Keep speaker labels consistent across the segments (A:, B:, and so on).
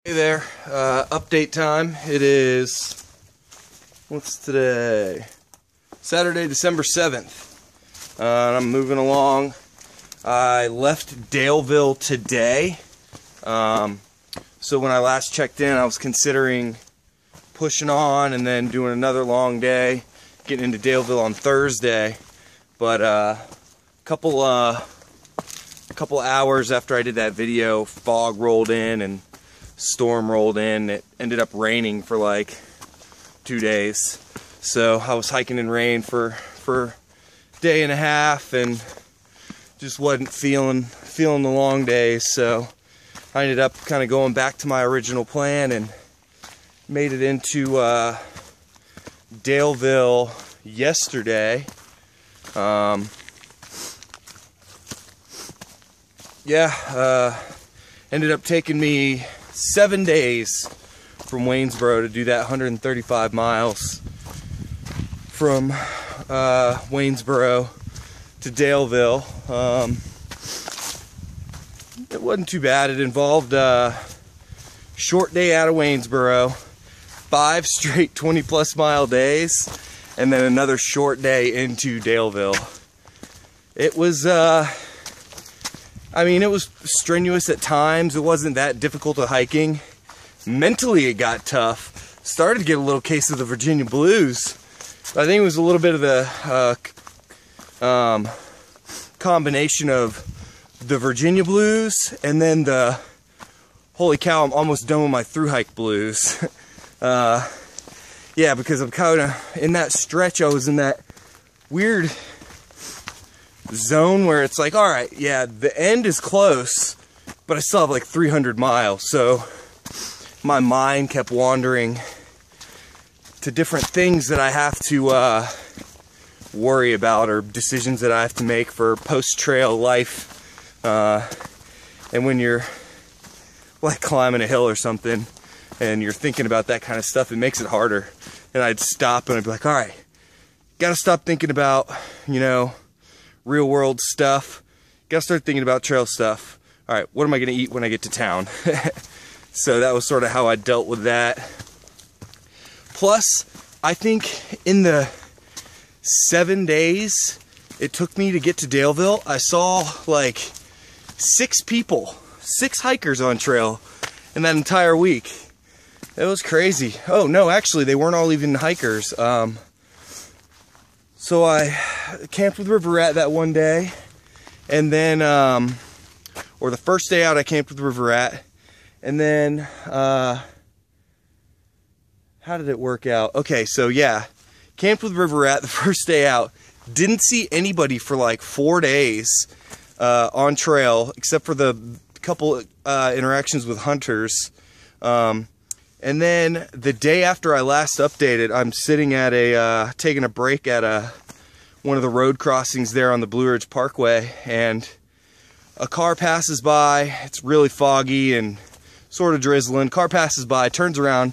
A: Hey there, update time. It is, what's today? Saturday, December 7th. I'm moving along. I left Daleville today. So when I last checked in, I was considering pushing on and then doing another long day, getting into Daleville on Thursday. But a couple hours after I did that video, fog rolled in and storm rolled in. It ended up raining for like 2 days, so I was hiking in rain for a day and a half and just wasn't feeling the long days. So I ended up kind of going back to my original plan and made it into Daleville yesterday. Ended up taking me 7 days from Waynesboro to do that 135 miles from Waynesboro to Daleville. It wasn't too bad. It involved a short day out of Waynesboro, 5 straight 20+ mile days, and then another short day into Daleville. It was it was strenuous at times. It wasn't that difficult of hiking. Mentally, it got tough. Started to get a little case of the Virginia blues. I think it was a little bit of the combination of the Virginia blues and then the holy cow, I'm almost done with my through hike blues. Yeah, because I'm kind of in that stretch. I was in that weird zone where it's like, all right, yeah, the end is close, but I still have like 300 miles. So my mind kept wandering to different things that I have to worry about, or decisions that I have to make for post-trail life. And when you're like climbing a hill or something and you're thinking about that kind of stuff, it makes it harder. And I'd stop and I'd be like, all right, gotta stop thinking about, real world stuff. Gotta start thinking about trail stuff. All right, what am I gonna eat when I get to town? So that was sort of how I dealt with that. Plus, I think in the 7 days it took me to get to Daleville, I saw like 6 people, 6 hikers on trail in that entire week. It was crazy. Oh no, actually they weren't all even hikers. So I camped with River Rat that one day, and then, or the first day out I camped with River Rat, and then, how did it work out? Okay, so yeah, camped with River Rat the first day out, didn't see anybody for like 4 days on trail, except for the couple interactions with hunters. And then the day after I last updated, I'm sitting at taking a break at one of the road crossings there on the Blue Ridge Parkway, and a car passes by. It's really foggy and sort of drizzling. Car passes by, turns around,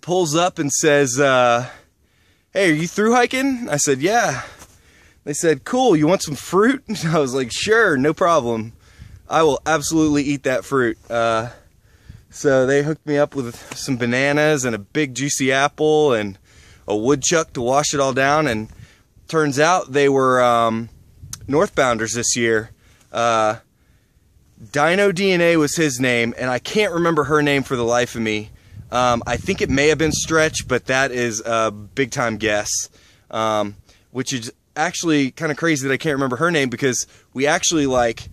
A: pulls up and says, "Hey, are you through hiking?" I said, "Yeah." They said, "Cool, you want some fruit?" I was like, "Sure, no problem. I will absolutely eat that fruit." So they hooked me up with some bananas and a big juicy apple and a woodchuck to wash it all down, and turns out they were northbounders this year. Dino DNA was his name, and I can't remember her name for the life of me. I think it may have been Stretch, but that is a big time guess, which is actually kind of crazy that I can't remember her name, because we actually like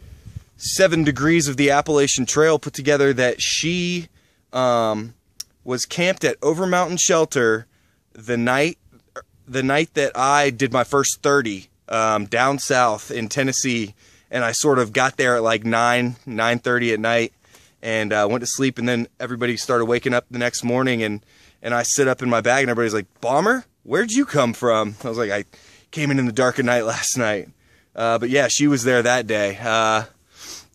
A: 7 degrees of the Appalachian Trail put together that she was camped at Over Mountain Shelter the night that I did my first 30 down south in Tennessee, and I sort of got there at like 9:30 at night and went to sleep, and then everybody started waking up the next morning, and I sit up in my bag and everybody's like, "Bomber, where'd you come from?" I was like, "I came in the dark of night last night." But yeah, she was there that day.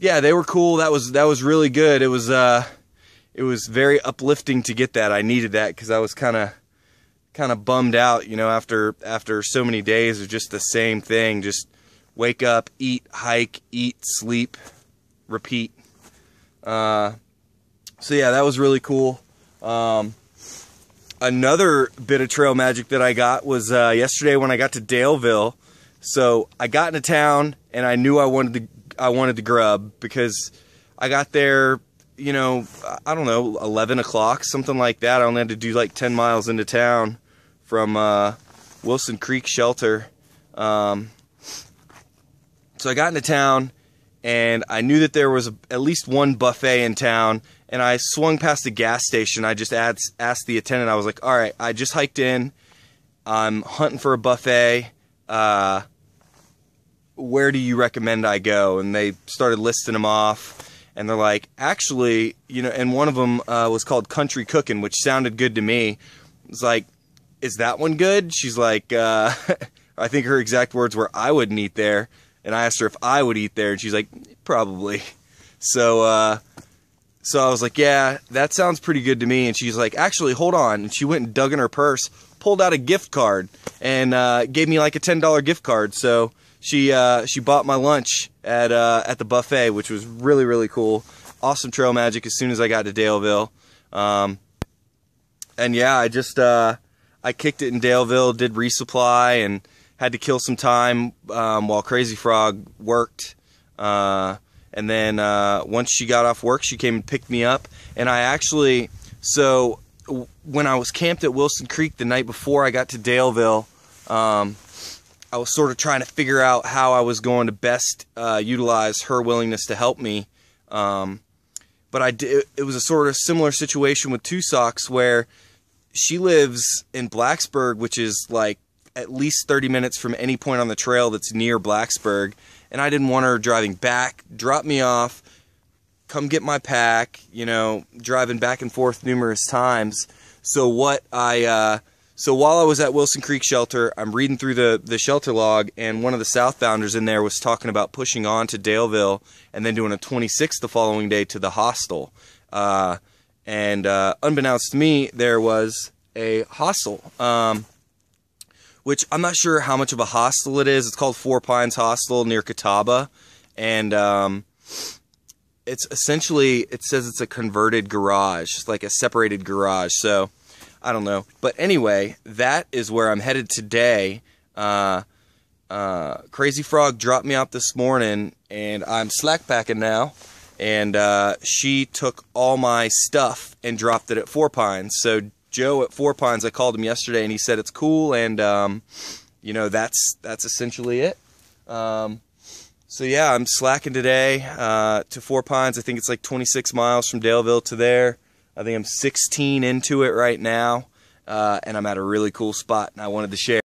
A: Yeah, they were cool. That was really good. It was very uplifting to get that. I needed that because I was kind of bummed out, after so many days of just the same thing, just wake up, eat, hike, eat, sleep, repeat. So yeah, that was really cool. Another bit of trail magic that I got was yesterday when I got to Daleville. So I got into town and I knew I wanted to grub, because I got there, you know, I don't know, 11 o'clock, something like that. I only had to do like 10 miles into town from Wilson Creek Shelter. So I got into town and I knew that there was at least one buffet in town, and I swung past the gas station. I just asked the attendant, I was like, all right, I just hiked in, I'm hunting for a buffet, where do you recommend I go? And they started listing them off, and they're like, actually, you know, and one of them was called Country Cookin', which sounded good to me. It's like, is that one good? She's like, I think her exact words were, I wouldn't eat there. And I asked her if I would eat there, and she's like, probably. So I was like, yeah, that sounds pretty good to me. And she's like, actually, hold on. And she went and dug in her purse, pulled out a gift card, and gave me like a $10 gift card. So she bought my lunch at the buffet, which was really, really cool. Awesome trail magic as soon as I got to Daleville. And yeah, I just I kicked it in Daleville, did resupply, and had to kill some time while Crazy Frog worked. And then once she got off work, she came and picked me up. And I actually, so when I was camped at Wilson Creek the night before I got to Daleville, I was sort of trying to figure out how I was going to best utilize her willingness to help me. But it was a sort of similar situation with Two Socks, where she lives in Blacksburg, which is like at least 30 minutes from any point on the trail that's near Blacksburg, and I didn't want her driving back, drop me off, come get my pack, you know, driving back and forth numerous times. So while I was at Wilson Creek Shelter, I'm reading through the shelter log, and one of the southbounders in there was talking about pushing on to Daleville and then doing a 26 the following day to the hostel. And unbeknownst to me, there was a hostel, which I'm not sure how much of a hostel it is. It's called Four Pines Hostel near Catawba, and it's essentially, it says it's a converted garage. It's like a separated garage, so I don't know. But anyway, that is where I'm headed today. Crazy Frog dropped me off this morning, and I'm slack packing now. And she took all my stuff and dropped it at Four Pines. So Joe at Four Pines, I called him yesterday, and he said it's cool, and you know, that's essentially it. So yeah, I'm slacking today to Four Pines. I think it's like 26 miles from Daleville to there. I think I'm 16 into it right now, and I'm at a really cool spot, and I wanted to share.